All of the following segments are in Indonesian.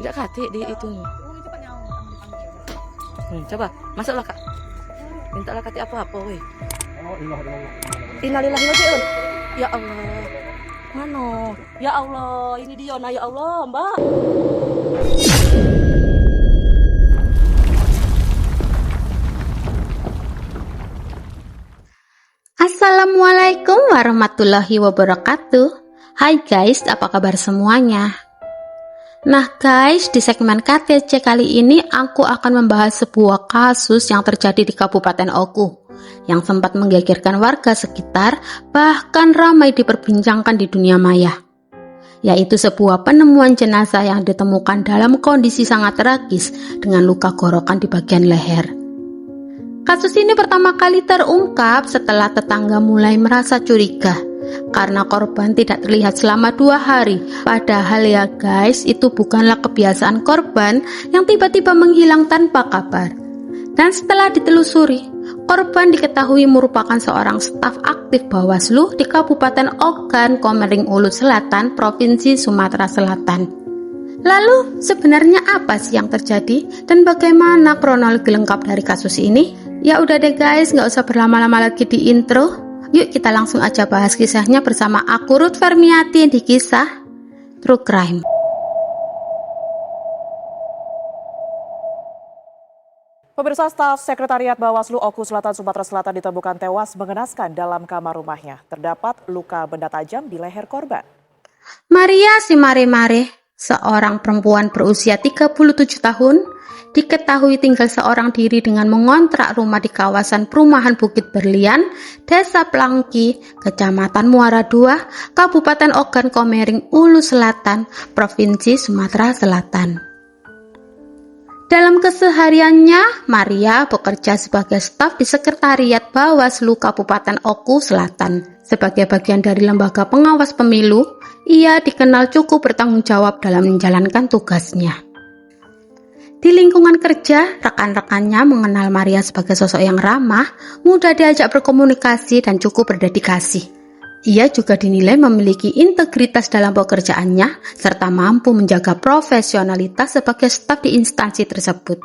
Tidak kati di itu. Oh, itu kan yang dipanggil. Coba masuklah kak. Mintalah kati apa-apa weh. Oh, Innalillahi wa inna. Ya Allah. Mano? Ya Allah, ini dia. Nah ya Allah, Mbak. Assalamualaikum warahmatullahi wabarakatuh. Hai guys, apa kabar semuanya? Nah guys, di segmen KTC kali ini aku akan membahas sebuah kasus yang terjadi di Kabupaten Oku yang sempat menggegerkan warga sekitar, bahkan ramai diperbincangkan di dunia maya, yaitu sebuah penemuan jenazah yang ditemukan dalam kondisi sangat tragis dengan luka gorokan di bagian leher. Kasus ini pertama kali terungkap setelah tetangga mulai merasa curiga karena korban tidak terlihat selama 2 hari. Padahal ya guys, itu bukanlah kebiasaan korban yang tiba-tiba menghilang tanpa kabar. Dan setelah ditelusuri, korban diketahui merupakan seorang staf aktif Bawaslu di Kabupaten Ogan Komering Ulu Selatan, Provinsi Sumatera Selatan. Lalu sebenarnya apa sih yang terjadi dan bagaimana kronologi lengkap dari kasus ini? Ya udah deh guys, nggak usah berlama-lama lagi di intro. Yuk kita langsung aja bahas kisahnya bersama aku Ruth Fermiati di kisah True Crime. Pemirsa, staf Sekretariat Bawaslu Oku Selatan Sumatera Selatan ditemukan tewas mengenaskan dalam kamar rumahnya. Terdapat luka benda tajam di leher korban. Maria Simare-Mare, seorang perempuan berusia 37 tahun, diketahui tinggal seorang diri dengan mengontrak rumah di kawasan perumahan Bukit Berlian, Desa Plangki, Kecamatan Muara II, Kabupaten Ogan Komering Ulu Selatan, Provinsi Sumatera Selatan. Dalam kesehariannya, Maria bekerja sebagai staf di Sekretariat Bawaslu Kabupaten Oku Selatan. Sebagai bagian dari lembaga pengawas pemilu, ia dikenal cukup bertanggung jawab dalam menjalankan tugasnya. Di lingkungan kerja, rekan-rekannya mengenal Maria sebagai sosok yang ramah, mudah diajak berkomunikasi, dan cukup berdedikasi. Ia juga dinilai memiliki integritas dalam pekerjaannya, serta mampu menjaga profesionalitas sebagai staf di instansi tersebut.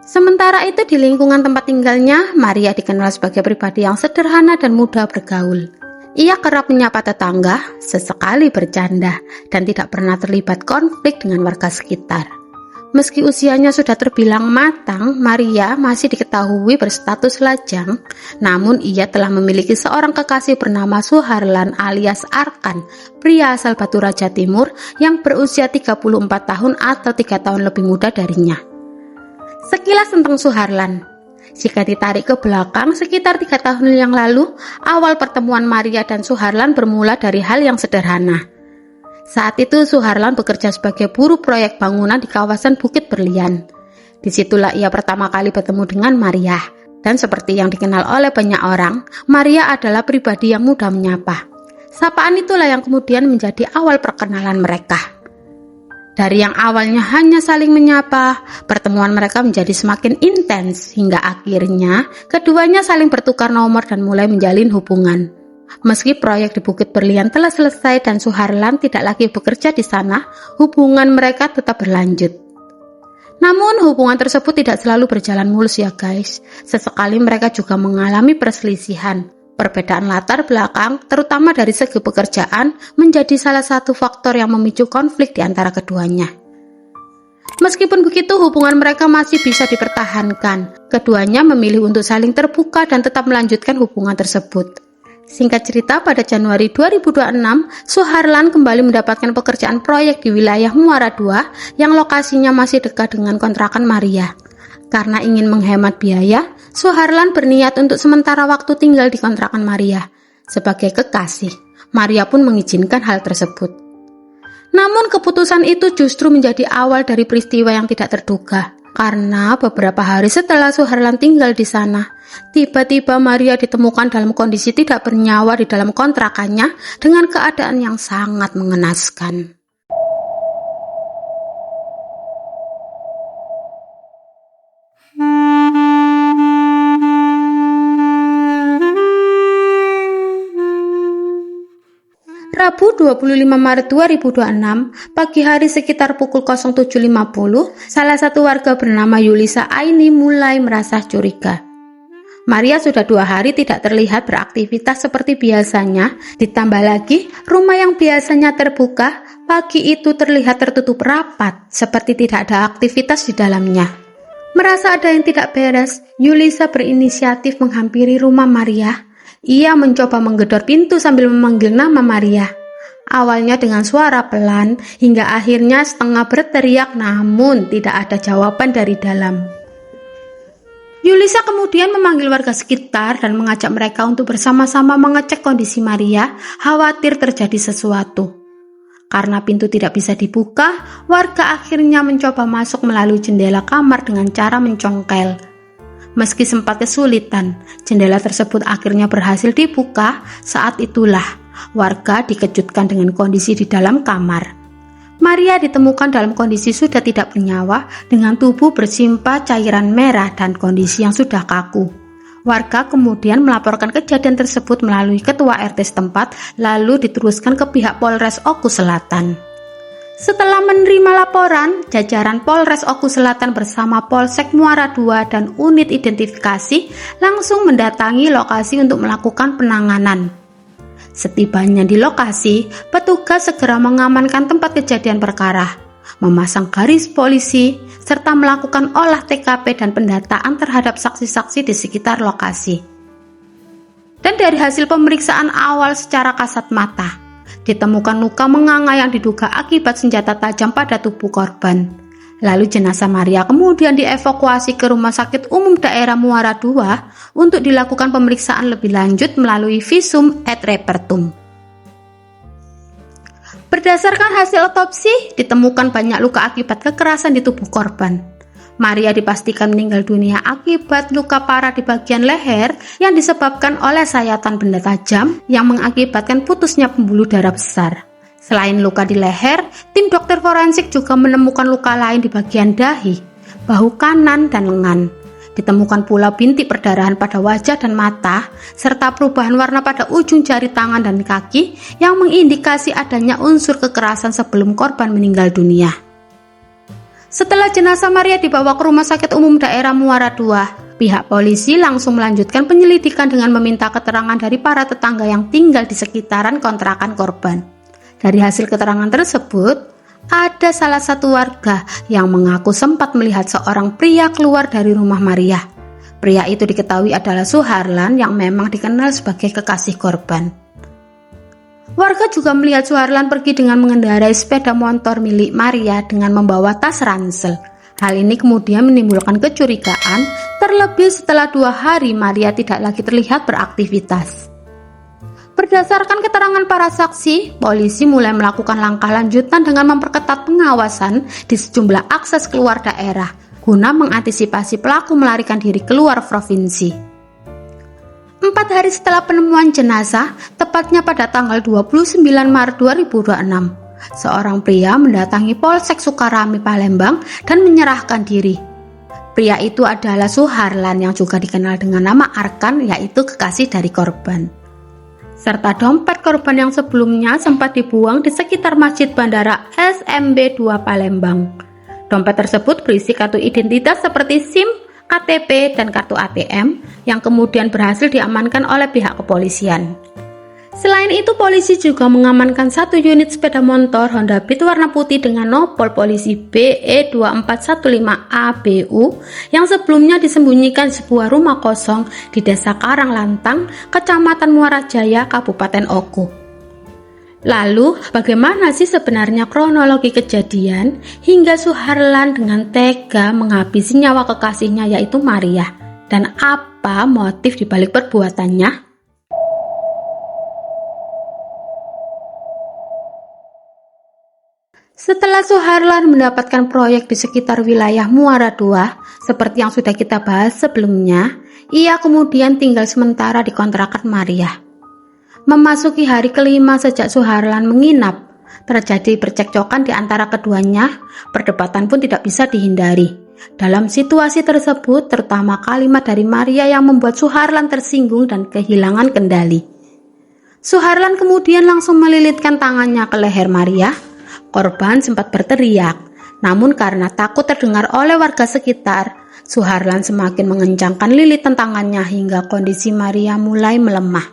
Sementara itu di lingkungan tempat tinggalnya, Maria dikenal sebagai pribadi yang sederhana dan mudah bergaul. Ia kerap menyapa tetangga, sesekali bercanda, dan tidak pernah terlibat konflik dengan warga sekitar. Meski usianya sudah terbilang matang, Maria masih diketahui berstatus lajang, namun ia telah memiliki seorang kekasih bernama Suharlan alias Arkan, pria asal Batu Raja Timur yang berusia 34 tahun atau 3 tahun lebih muda darinya. Sekilas tentang Suharlan. Jika ditarik ke belakang sekitar 3 tahun yang lalu, awal pertemuan Maria dan Suharlan bermula dari hal yang sederhana. Saat itu Suharlan bekerja sebagai buruh proyek bangunan di kawasan Bukit Berlian. Disitulah ia pertama kali bertemu dengan Maria. Dan seperti yang dikenal oleh banyak orang, Maria adalah pribadi yang mudah menyapa. Sapaan itulah yang kemudian menjadi awal perkenalan mereka. Dari yang awalnya hanya saling menyapa, pertemuan mereka menjadi semakin intens hingga akhirnya keduanya saling bertukar nomor dan mulai menjalin hubungan. Meski proyek di Bukit Berlian telah selesai dan Suharlan tidak lagi bekerja di sana, hubungan mereka tetap berlanjut. Namun hubungan tersebut tidak selalu berjalan mulus ya guys. Sesekali mereka juga mengalami perselisihan. Perbedaan latar belakang, terutama dari segi pekerjaan, menjadi salah satu faktor yang memicu konflik di antara keduanya. Meskipun begitu, hubungan mereka masih bisa dipertahankan. Keduanya memilih untuk saling terbuka dan tetap melanjutkan hubungan tersebut. Singkat cerita, pada Januari 2026, Suharlan kembali mendapatkan pekerjaan proyek di wilayah Muara II yang lokasinya masih dekat dengan kontrakan Maria. Karena ingin menghemat biaya, Suharlan berniat untuk sementara waktu tinggal di kontrakan Maria. Sebagai kekasih, Maria pun mengizinkan hal tersebut. Namun keputusan itu justru menjadi awal dari peristiwa yang tidak terduga. Karena beberapa hari setelah Suharlan tinggal di sana, tiba-tiba Maria ditemukan dalam kondisi tidak bernyawa di dalam kontrakannya dengan keadaan yang sangat mengenaskan. Rabu 25 Maret 2026, pagi hari sekitar pukul 07.50, salah satu warga bernama Yulisa Aini mulai merasa curiga. Maria sudah 2 hari tidak terlihat beraktivitas seperti biasanya, ditambah lagi rumah yang biasanya terbuka, pagi itu terlihat tertutup rapat, seperti tidak ada aktivitas di dalamnya. Merasa ada yang tidak beres, Yulisa berinisiatif menghampiri rumah Maria. Ia mencoba menggedor pintu sambil memanggil nama Maria. Awalnya dengan suara pelan, hingga akhirnya setengah berteriak namun tidak ada jawaban dari dalam. Yulisa kemudian memanggil warga sekitar dan mengajak mereka untuk bersama-sama mengecek kondisi Maria, khawatir terjadi sesuatu. Karena pintu tidak bisa dibuka, warga akhirnya mencoba masuk melalui jendela kamar dengan cara mencongkel. Meski sempat kesulitan, jendela tersebut akhirnya berhasil dibuka. Saat itulah warga dikejutkan dengan kondisi di dalam kamar. Maria ditemukan dalam kondisi sudah tidak bernyawa dengan tubuh bersimpah cairan merah dan kondisi yang sudah kaku. Warga kemudian melaporkan kejadian tersebut melalui ketua RT setempat, lalu diteruskan ke pihak Polres Oku Selatan. Setelah menerima laporan, jajaran Polres Oku Selatan bersama Polsek Muara II dan unit identifikasi langsung mendatangi lokasi untuk melakukan penanganan. Setibanya di lokasi, petugas segera mengamankan tempat kejadian perkara, memasang garis polisi, serta melakukan olah TKP dan pendataan terhadap saksi-saksi di sekitar lokasi. Dan dari hasil pemeriksaan awal secara kasat mata, ditemukan luka menganga yang diduga akibat senjata tajam pada tubuh korban. Lalu jenazah Maria kemudian dievakuasi ke Rumah Sakit Umum Daerah Muara II untuk dilakukan pemeriksaan lebih lanjut melalui visum et repertum. Berdasarkan hasil otopsi, ditemukan banyak luka akibat kekerasan di tubuh korban. Maria dipastikan meninggal dunia akibat luka parah di bagian leher yang disebabkan oleh sayatan benda tajam yang mengakibatkan putusnya pembuluh darah besar. Selain luka di leher, tim dokter forensik juga menemukan luka lain di bagian dahi, bahu kanan, dan lengan. Ditemukan pula bintik perdarahan pada wajah dan mata, serta perubahan warna pada ujung jari tangan dan kaki yang mengindikasi adanya unsur kekerasan sebelum korban meninggal dunia. Setelah jenazah Maria dibawa ke Rumah Sakit Umum Daerah Muara II, pihak polisi langsung melanjutkan penyelidikan dengan meminta keterangan dari para tetangga yang tinggal di sekitaran kontrakan korban. Dari hasil keterangan tersebut, ada salah satu warga yang mengaku sempat melihat seorang pria keluar dari rumah Maria. Pria itu diketahui adalah Suharlan yang memang dikenal sebagai kekasih korban. Warga juga melihat Suharlan pergi dengan mengendarai sepeda motor milik Maria dengan membawa tas ransel. Hal ini kemudian menimbulkan kecurigaan, terlebih setelah 2 hari Maria tidak lagi terlihat beraktivitas. Berdasarkan keterangan para saksi, polisi mulai melakukan langkah lanjutan dengan memperketat pengawasan di sejumlah akses keluar daerah, guna mengantisipasi pelaku melarikan diri keluar provinsi. 4 hari setelah penemuan jenazah, tepatnya pada tanggal 29 Maret 2026, seorang pria mendatangi Polsek Sukarami, Palembang dan menyerahkan diri. Pria itu adalah Suharlan yang juga dikenal dengan nama Arkan, yaitu kekasih dari korban. Serta dompet korban yang sebelumnya sempat dibuang di sekitar Masjid Bandara SMB 2 Palembang. Dompet tersebut berisi kartu identitas seperti SIM, KTP, dan kartu ATM yang kemudian berhasil diamankan oleh pihak kepolisian. Selain itu, polisi juga mengamankan 1 unit sepeda motor Honda Beat warna putih dengan nopol polisi BE2415ABU yang sebelumnya disembunyikan di sebuah rumah kosong di Desa Karanglantang, Kecamatan Muara Jaya, Kabupaten Oku. Lalu, bagaimana sih sebenarnya kronologi kejadian hingga Suharlan dengan tega menghabisi nyawa kekasihnya yaitu Maria? Dan apa motif dibalik perbuatannya? Setelah Suharlan mendapatkan proyek di sekitar wilayah Muara II, seperti yang sudah kita bahas sebelumnya, ia kemudian tinggal sementara di kontrakan Maria. Memasuki hari kelima sejak Suharlan menginap, terjadi percekcokan di antara keduanya, perdebatan pun tidak bisa dihindari. Dalam situasi tersebut, terutama kalimat dari Maria yang membuat Suharlan tersinggung dan kehilangan kendali. Suharlan kemudian langsung melilitkan tangannya ke leher Maria. Korban sempat berteriak, namun karena takut terdengar oleh warga sekitar, Suharlan semakin mengencangkan lilitan tangannya hingga kondisi Maria mulai melemah.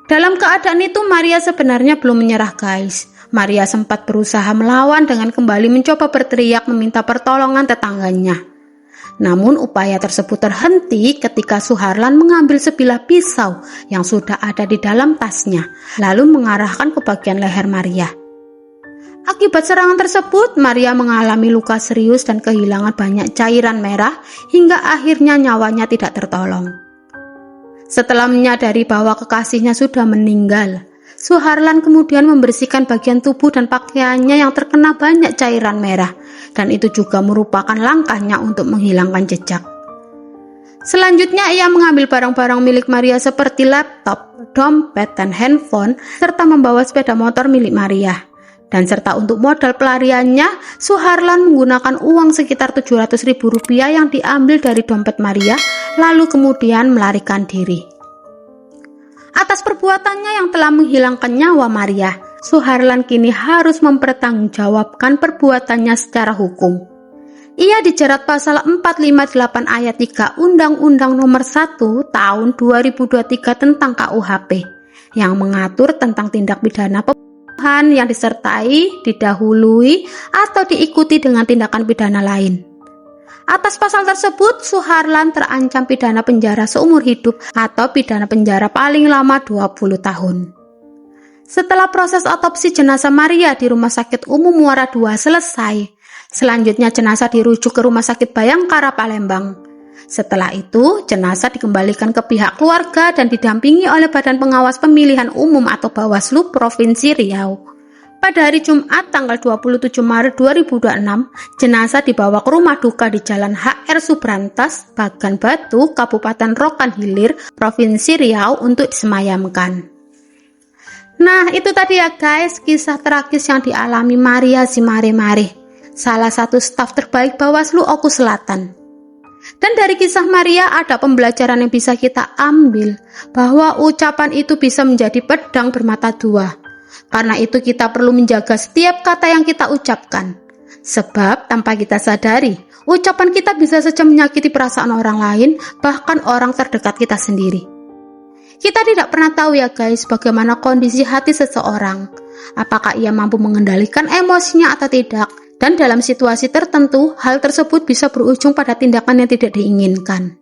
Dalam keadaan itu Maria sebenarnya belum menyerah, guys. Maria sempat berusaha melawan dengan kembali mencoba berteriak meminta pertolongan tetangganya. Namun upaya tersebut terhenti ketika Suharlan mengambil sebilah pisau yang sudah ada di dalam tasnya, lalu mengarahkan ke bagian leher Maria. Akibat serangan tersebut, Maria mengalami luka serius dan kehilangan banyak cairan merah hingga akhirnya nyawanya tidak tertolong. Setelah menyadari bahwa kekasihnya sudah meninggal, Suharlan kemudian membersihkan bagian tubuh dan pakaiannya yang terkena banyak cairan merah, dan itu juga merupakan langkahnya untuk menghilangkan jejak. Selanjutnya ia mengambil barang-barang milik Maria seperti laptop, dompet, dan handphone, serta membawa sepeda motor milik Maria. Dan serta untuk modal pelariannya, Suharlan menggunakan uang sekitar Rp700.000 yang diambil dari dompet Maria, lalu kemudian melarikan diri. Atas perbuatannya yang telah menghilangkan nyawa Maria, Suharlan kini harus mempertanggungjawabkan perbuatannya secara hukum. Ia dijerat pasal 458 ayat 3 Undang-Undang Nomor 1 Tahun 2023 tentang KUHP yang mengatur tentang tindak pidana pembunuhan yang disertai, didahului, atau diikuti dengan tindakan pidana lain. Atas pasal tersebut, Suharlan terancam pidana penjara seumur hidup atau pidana penjara paling lama 20 tahun. Setelah proses otopsi jenazah Maria di Rumah Sakit Umum Muara II selesai, selanjutnya jenazah dirujuk ke Rumah Sakit Bayangkara Palembang. Setelah itu, jenazah dikembalikan ke pihak keluarga dan didampingi oleh Badan Pengawas Pemilihan Umum atau Bawaslu Provinsi Riau. Pada hari Jumat tanggal 27 Maret 2026, jenazah dibawa ke rumah duka di Jalan HR Subrantas, Bagan Batu, Kabupaten Rokan Hilir, Provinsi Riau untuk disemayamkan. Nah, itu tadi ya guys, kisah tragis yang dialami Maria si Mare-Mare, salah satu staf terbaik Bawaslu Oku Selatan. Dan dari kisah Maria ada pembelajaran yang bisa kita ambil, bahwa ucapan itu bisa menjadi pedang bermata dua. Karena itu kita perlu menjaga setiap kata yang kita ucapkan. Sebab tanpa kita sadari, ucapan kita bisa saja menyakiti perasaan orang lain, bahkan orang terdekat kita sendiri. Kita tidak pernah tahu ya guys, bagaimana kondisi hati seseorang. Apakah ia mampu mengendalikan emosinya atau tidak. Dan dalam situasi tertentu, hal tersebut bisa berujung pada tindakan yang tidak diinginkan.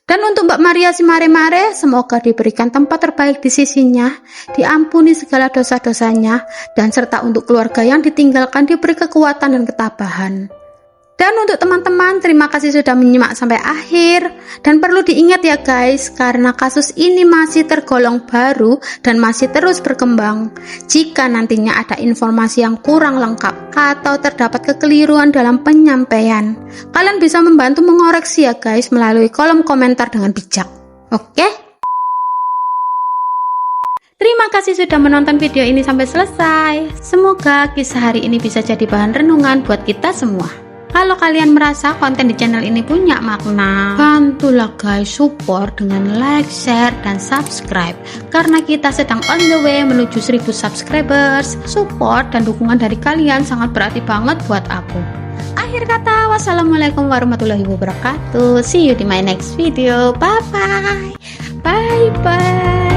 Dan untuk Mbak Maria si Mare-Mare, semoga diberikan tempat terbaik di sisinya, diampuni segala dosa-dosanya, dan serta untuk keluarga yang ditinggalkan diberi kekuatan dan ketabahan. Dan untuk teman-teman, terima kasih sudah menyimak sampai akhir. Dan perlu diingat ya guys, karena kasus ini masih tergolong baru dan masih terus berkembang. Jika nantinya ada informasi yang kurang lengkap atau terdapat kekeliruan dalam penyampaian, kalian bisa membantu mengoreksi ya guys melalui kolom komentar dengan bijak. Oke? Terima kasih sudah menonton video ini sampai selesai. Semoga kisah hari ini bisa jadi bahan renungan buat kita semua. Kalau kalian merasa konten di channel ini punya makna, bantulah guys support dengan like, share, dan subscribe. Karena kita sedang on the way menuju 1000 subscribers. Support dan dukungan dari kalian sangat berarti banget buat aku. Akhir kata, wassalamualaikum warahmatullahi wabarakatuh. See you di my next video. Bye bye. Bye bye.